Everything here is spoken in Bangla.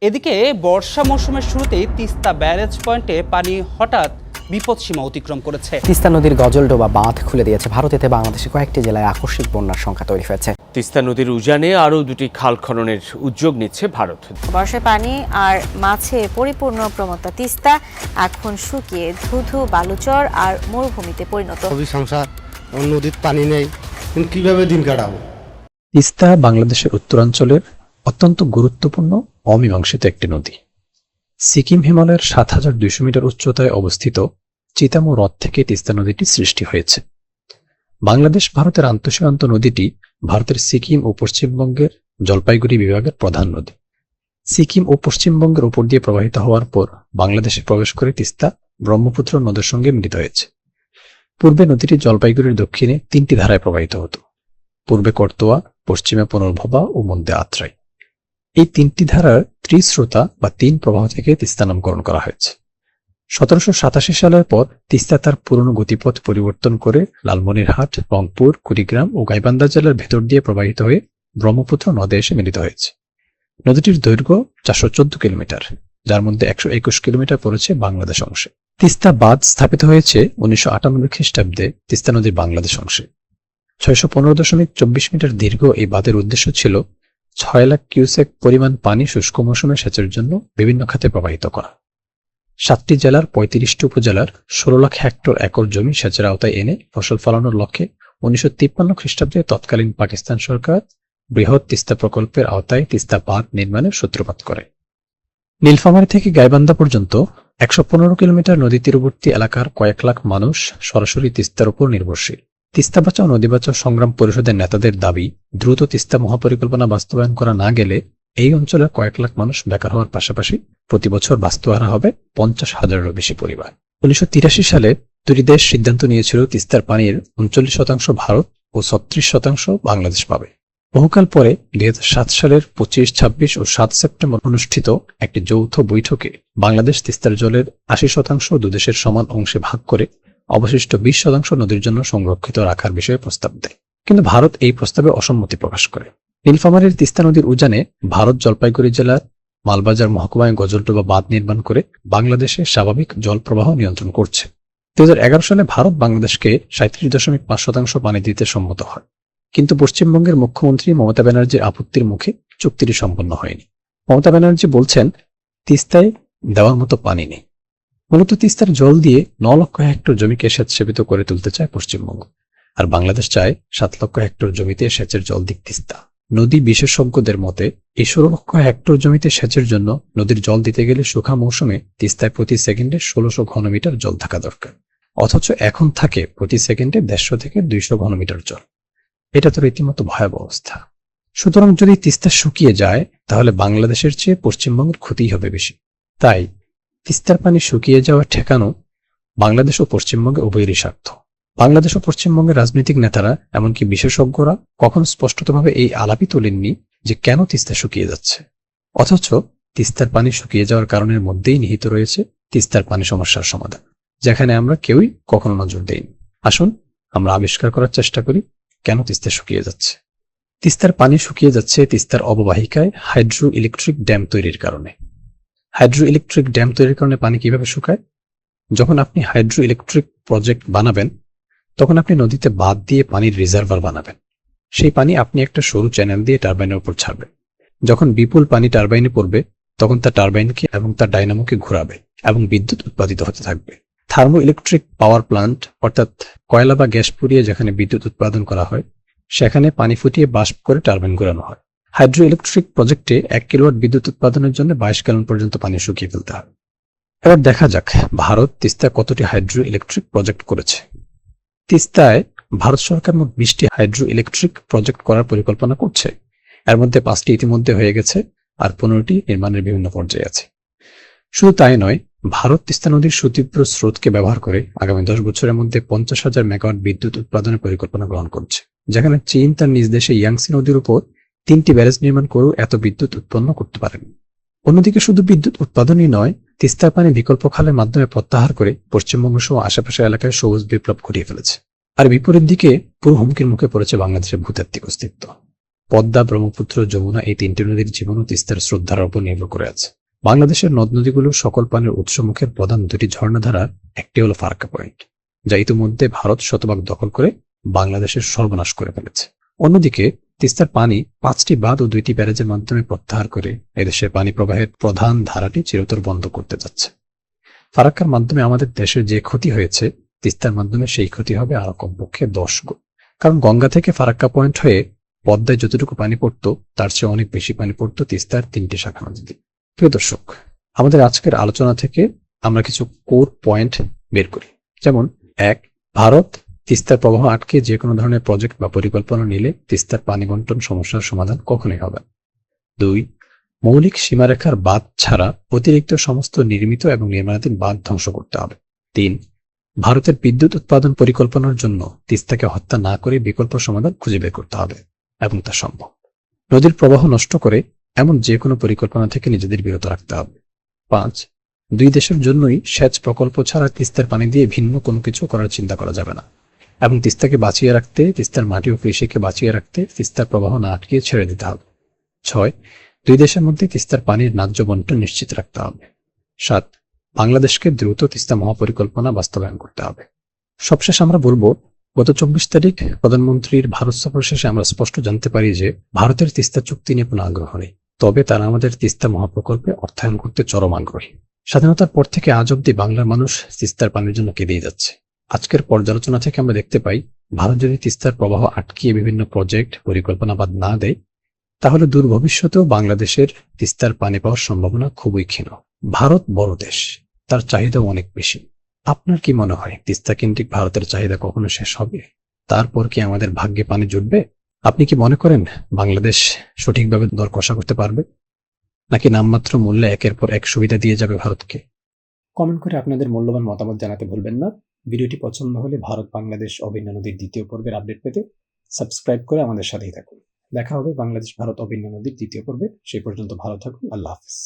এদিকে বর্ষা মৌসুমের শুরুতেই তিস্তা ব্যারেজ পয়েন্টে পানি হঠাৎ বিপদসীমা অতিক্রম করেছে। তিস্তা নদীর গজলডোবা বাঁধ খুলে দিয়েছে ভারত। এতে বাংলাদেশের কয়েকটি জেলায় আকস্মিক বন্যার সংখ্যা তৈরি হয়েছে। তিস্তা নদীর উজানে আরও দুটি খাল খননের উদ্যোগ নিচ্ছে ভারত। বর্ষায় পানি আর মাছে পরিপূর্ণ প্রমত্তা তিস্তা এখন শুকিয়ে ধুধু বালুচর আর মরুভূমিতে পরিণত। সংসার নদীর পানি নেই, কিন্তু কিভাবে দিন কাটাবো? তিস্তা বাংলাদেশের উত্তরাঞ্চলের অত্যন্ত গুরুত্বপূর্ণ অমীমাংসিত একটি নদী। সিকিম হিমালয়ের ৭,২০০ মিটার উচ্চতায় অবস্থিত চিতামো হ্রদ থেকে তিস্তা নদীটি সৃষ্টি হয়েছে। বাংলাদেশ ভারতের আন্তঃসীমান্ত নদীটি ভারতের সিকিম ও পশ্চিমবঙ্গের জলপাইগুড়ি বিভাগের প্রধান নদী। সিকিম ও পশ্চিমবঙ্গের উপর দিয়ে প্রবাহিত হওয়ার পর বাংলাদেশে প্রবেশ করে তিস্তা ব্রহ্মপুত্র নদের সঙ্গে মিলিত হয়েছে। পূর্বে নদীটি জলপাইগুড়ির দক্ষিণে ৩টি ধারায় প্রবাহিত হতো: পূর্বে করতোয়া, পশ্চিমে পুনর্ভবা ও মধ্যে আত্রাই। এই ৩টি ধারার ত্রিস্রোতা বা ৩ প্রবাহ থেকে তিস্তা নামকরণ করা হয়েছে। ১৭৮৭ সালের পর তিস্তা তার পুরনো গতিপথ পরিবর্তন করে লালমনিরহাট, রংপুর, কুড়িগ্রাম ও গাইবান্ধা জেলার ভেতর দিয়ে প্রবাহিত হয়ে ব্রহ্মপুত্র নদে এসে মিলিত হয়েছে। নদীটির দৈর্ঘ্য ৪১৪ কিলোমিটার, যার মধ্যে ১২১ কিলোমিটার পড়েছে বাংলাদেশ অংশে। তিস্তা বাঁধ স্থাপিত হয়েছে ১৯৯৮ খ্রিস্টাব্দে তিস্তা নদীর বাংলাদেশ অংশে। ৬১৫.২৪ মিটার দীর্ঘ এই বাঁধের উদ্দেশ্য ছিল ৬ লাখ কিউসেক পরিমাণ পানি শুষ্ক মৌসুমে সেচের জন্য বিভিন্ন খাতে প্রবাহিত করা। ৭টি জেলার ৩৫টি উপজেলার ১৬ লাখ হেক্টর একর জমি সেচের আওতায় এনে ফসল ফলানোর লক্ষ্যে ১৯৫৩ খ্রিস্টাব্দে তৎকালীন পাকিস্তান সরকার বৃহৎ তিস্তা প্রকল্পের আওতায় তিস্তা বাঁধ নির্মাণের সূত্রপাত করে। নীলফামারী থেকে গাইবান্ধা পর্যন্ত ১১৫ কিলোমিটার নদী তীরবর্তী এলাকার কয়েক লাখ মানুষ সরাসরি তিস্তার উপর নির্ভরশীল। তিস্তা বাঁচাও নদী বাঁচাও সংগ্রাম পরিষদের নেতাদের দাবি, দ্রুত তিস্তা মহাপরিকল্পনা বাস্তবায়ন করা না গেলে এই অঞ্চলের কয়েক লাখ মানুষ বেকার হওয়ার পাশাপাশি প্রতি বছর বাস্তুহারা হবে ৫০,০০০-এরও বেশি পরিবার। ১৯৮৩ সালে দুটি দেশ সিদ্ধান্ত নিয়েছিল তিস্তার পানির ৩৯% ভারত ও ৩৬% বাংলাদেশ পাবে। বহুকাল পরে ২০০৭ সালের ২৫, ২৬ ও ৭ সেপ্টেম্বর অনুষ্ঠিত একটি যৌথ বৈঠকে বাংলাদেশ তিস্তার জলের ৮০% দুদেশের সমান অংশে ভাগ করে অবশিষ্ট ২০% নদীর জন্য সংরক্ষিত রাখার বিষয়ে প্রস্তাব দেয়। কিন্তু ভারত এই প্রস্তাবে অসম্মতি প্রকাশ করে। নীলফামারীর তিস্তা নদীর উজানে ভারত জলপাইগুড়ি জেলার মালবাজার মহকুমায় গজলডোবা বাঁধ নির্মাণ করে বাংলাদেশে স্বাভাবিক জল প্রবাহ নিয়ন্ত্রণ করছে। ২০১১ সালে ভারত বাংলাদেশকে ৩৭.৫% পানি দিতে সম্মত হয়, কিন্তু পশ্চিমবঙ্গের মুখ্যমন্ত্রী মমতা ব্যানার্জির আপত্তির মুখে চুক্তিটি সম্পন্ন হয়নি। মমতা ব্যানার্জি বলছেন, তিস্তায় দেওয়ার মতো পানি নেই। মূলত তিস্তার জল দিয়ে ৯ লক্ষ হেক্টর জমিকে সেচসেবিত করে তুলতে চায় পশ্চিমবঙ্গ, আর বাংলাদেশ চায় ৭ লক্ষ হেক্টর জমিতে সেচের জল দিক তিস্তা। নদী বিশেষজ্ঞদের মতে এই ১৬ লক্ষ হেক্টর জমিতে সেচের জন্য নদীর জল দিতে গেলে শুখা মৌসুমে তিস্তায় প্রতি সেকেন্ডে ১৬০০ ঘনমিটার জল থাকা দরকার, অথচ এখন থাকে প্রতি সেকেন্ডে ১৫০ থেকে ২০০ ঘনমিটার জল। এটা তো রীতিমতো ভয়াবহ অবস্থা। সুতরাং যদি তিস্তা শুকিয়ে যায় তাহলে বাংলাদেশের চেয়ে পশ্চিমবঙ্গের ক্ষতিই হবে বেশি। তাই তিস্তার পানি শুকিয়ে যাওয়া ঠেকানো বাংলাদেশ ও পশ্চিমবঙ্গের উভয়েরই স্বার্থ। বাংলাদেশ ও পশ্চিমবঙ্গের রাজনৈতিক নেতারা, এমনকি বিশেষজ্ঞরা কখনো স্পষ্টতভাবে এই আলাপই তোলেননি যে কেন তিস্তা শুকিয়ে যাচ্ছে, অথচ তিস্তার পানি শুকিয়ে যাওয়ার কারণের মধ্যেই নিহিত রয়েছে তিস্তার পানি সমস্যার সমাধান, যেখানে আমরা কেউই কখনো নজর দেইনি। আসুন আমরা আবিষ্কার করার চেষ্টা করি কেন তিস্তা শুকিয়ে যাচ্ছে। তিস্তার পানি শুকিয়ে যাচ্ছে তিস্তার অববাহিকায় হাইড্রো ইলেকট্রিক ড্যাম তৈরির কারণে। হাইড্রো ইলেকট্রিক ড্যাম তৈরির কারণে পানি কিভাবে শুকায়? যখন আপনি হাইড্রো ইলেকট্রিক প্রজেক্ট বানাবেন তখন আপনি নদীতে বাঁধ দিয়ে পানির রিজার্ভার বানাবেন। সেই পানি আপনি একটা সরু চ্যানেল দিয়ে টারবাইনের উপর ছাড়বেন। যখন বিপুল পানি টারবাইনে পড়বে তখন তা টারবাইনকে এবং তার ডাইনামোকে ঘোরাবে এবং বিদ্যুৎ উৎপাদিত হতে থাকবে। থার্মো ইলেকট্রিক পাওয়ার প্লান্ট, অর্থাৎ কয়লা বা গ্যাস পুড়িয়ে যেখানে বিদ্যুৎ উৎপাদন করা হয়, সেখানে পানি ফুটিয়ে বাষ্প করে টারবাইন ঘোরানো হয়। হাইড্রো ইলেকট্রিক প্রজেক্টে ১ কিলোওয়াট বিদ্যুৎ উৎপাদনের জন্য ২২ গ্যালন পর্যন্ত পানি শুকিয়ে ফেলতে হয়। এবার দেখা যাক ভারত তিস্তায় কতটি হাইড্রো ইলেকট্রিক প্রজেক্ট করেছে। তিস্তায় ভারত সরকার মোট ২০টি হাইড্রো ইলেকট্রিক প্রজেক্ট করার পরিকল্পনা করছে। এর মধ্যে ৫টি ইতিমধ্যে হয়ে গেছে আর ১৫টি নির্মাণের বিভিন্ন পর্যায়ে আছে। শুধু তাই নয়, ভারত তিস্তা নদীর সুতীব্র স্রোতকে ব্যবহার করে আগামী ১০ বছরের মধ্যে ৫০,০০০ মেগাওয়াট বিদ্যুৎ উৎপাদনের পরিকল্পনা গ্রহণ করছে, যেখানে চীন তার নিজ দেশে ইয়াংসি নদীর উপর ৩টি ব্যারেজ নির্মাণ করেও এত বিদ্যুৎ উৎপন্ন করতে পারেন। অন্যদিকে শুধু বিদ্যুৎ উৎপাদনই নয়, তিস্তার পানি বিকল্প খালের মাধ্যমে প্রত্যাহার করে পশ্চিমবঙ্গ সহ আশেপাশের এলাকায় সবুজ বিপ্লব ঘটিয়ে ফেলেছে। আর বিপরীত দিকে পুরো হুমকির মুখে পড়েছে বাংলাদেশের ভূতাত্ত্বিক অস্তিত্ব। পদ্মা, ব্রহ্মপুত্র, যমুনা এই তিনটি নদীর জীবন ও তিস্তার শ্রদ্ধার উপর নির্ভর করে আছে। বাংলাদেশের নদ নদীগুলোর সকল পানির উৎসমুখের প্রধান দুটি ঝর্ণাধারা, একটি হলো ফারাক্কা পয়েন্ট, যা ইতিমধ্যে ভারত শতভাগ দখল করে বাংলাদেশের সর্বনাশ করে ফেলেছে। অন্যদিকে তিস্তার পানি 5টি বাঁধ ও 2টি ব্যারেজের মাধ্যমে প্রত্যাহার করে এদেশের পানি প্রবাহের প্রধান ধারাটি চিরতর বন্ধ করতে যাচ্ছে। ফারাক্কার মাধ্যমে আমাদের দেশের যে ক্ষতি হয়েছে, তিস্তার মাধ্যমে সেই ক্ষতি হবে আরো কমপক্ষে 10 গুণ। কারণ গঙ্গা থেকে ফারাক্কা পয়েন্ট হয়ে পদ্মায় যতটুকু পানি পড়তো তার চেয়ে অনেক বেশি পানি পড়তো তিস্তার 3টি শাখা নদীতে। প্রিয় দর্শক, আমাদের আজকের আলোচনা থেকে আমরা কিছু কোর পয়েন্ট বের করি। যেমন 1, ভারত তিস্তার প্রবাহ আটকে যে কোনো ধরনের প্রজেক্ট বা পরিকল্পনা নিলে তিস্তার পানি বন্টন সমস্যার সমাধান কখনোই হবে না। 2, মৌলিক সীমারেখার বাঁধ ছাড়া অতিরিক্ত সমস্ত নির্মিত এবং নির্মাণাধীন বাঁধ ধ্বংস করতে হবে। 3, ভারতের বিদ্যুৎ উৎপাদন পরিকল্পনার জন্য তিস্তাকে হত্যা না করে বিকল্প সমাধান খুঁজে বের করতে হবে এবং তা সম্ভব। নদীর প্রবাহ নষ্ট করে এমন যে কোনো পরিকল্পনা থেকে নিজেদের বিরত রাখতে হবে। 5, দুই দেশের জন্যই সেচ প্রকল্প ছাড়া তিস্তার পানি দিয়ে ভিন্ন কোনো কিছু করার চিন্তা করা যাবে না এবং তিস্তাকে বাঁচিয়ে রাখতে, তিস্তার মাটি ও কৃষিকে বাঁচিয়ে রাখতে তিস্তার প্রবাহ না আটকিয়ে ছেড়ে দিতে হবে। 6, দুই দেশের মধ্যে তিস্তার পানির ন্যায্য বন্টন নিশ্চিত রাখতে হবে। 7, বাংলাদেশকে দ্রুত তিস্তা মহাপরিকল্পনা বাস্তবায়ন করতে হবে। সবশেষ আমরা বলবো, গত 24 তারিখ প্রধানমন্ত্রীর ভারত সফর শেষে আমরা স্পষ্ট জানতে পারি যে ভারতের তিস্তা চুক্তি নিয়ে কোনো আগ্রহ নেই, তবে তারা আমাদের তিস্তা মহাপ্রকল্পে অর্থায়ন করতে চরম আগ্রহী। স্বাধীনতার পর থেকে আজ অব্দি বাংলার মানুষ তিস্তার পানির জন্য কেঁদেই যাচ্ছে। আজকের পর্যালোচনা থেকে আমরা দেখতে পাই, ভারত যদি তিস্তার প্রবাহ আটকিয়ে বিভিন্ন প্রজেক্ট পরিকল্পনা বাদ না দেয়, তাহলে দূর ভবিষ্যতেও বাংলাদেশের তিস্তার পানি পাওয়ার সম্ভাবনা খুবই ক্ষীণ। ভারত বড় দেশ, তার চাহিদাও অনেক বেশি। আপনার কি মনে হয় তিস্তা কেন্দ্রিক ভারতের চাহিদা কখনো শেষ হবে? তারপর কি আমাদের ভাগ্যে পানি জুটবে? আপনি কি মনে করেন বাংলাদেশ সঠিকভাবে দর কষা করতে পারবে, নাকি নামমাত্র মূল্যে একের পর এক সুবিধা দিয়ে যাবে ভারতকে? কমেন্ট করে আপনাদের মূল্যবান মতামত জানাতে ভুলবেন না। ভিডিওটি পছন্দ হলে ভারত বাংলাদেশ অভিন্ন নদীর দ্বিতীয় পর্বের আপডেট পেতে সাবস্ক্রাইব করে আমাদের সাথেই থাকুন। দেখা হবে বাংলাদেশ ভারত অভিন্ন নদীর দ্বিতীয় পর্বে। সেই পর্যন্ত ভালো থাকুন। আল্লাহ হাফিজ।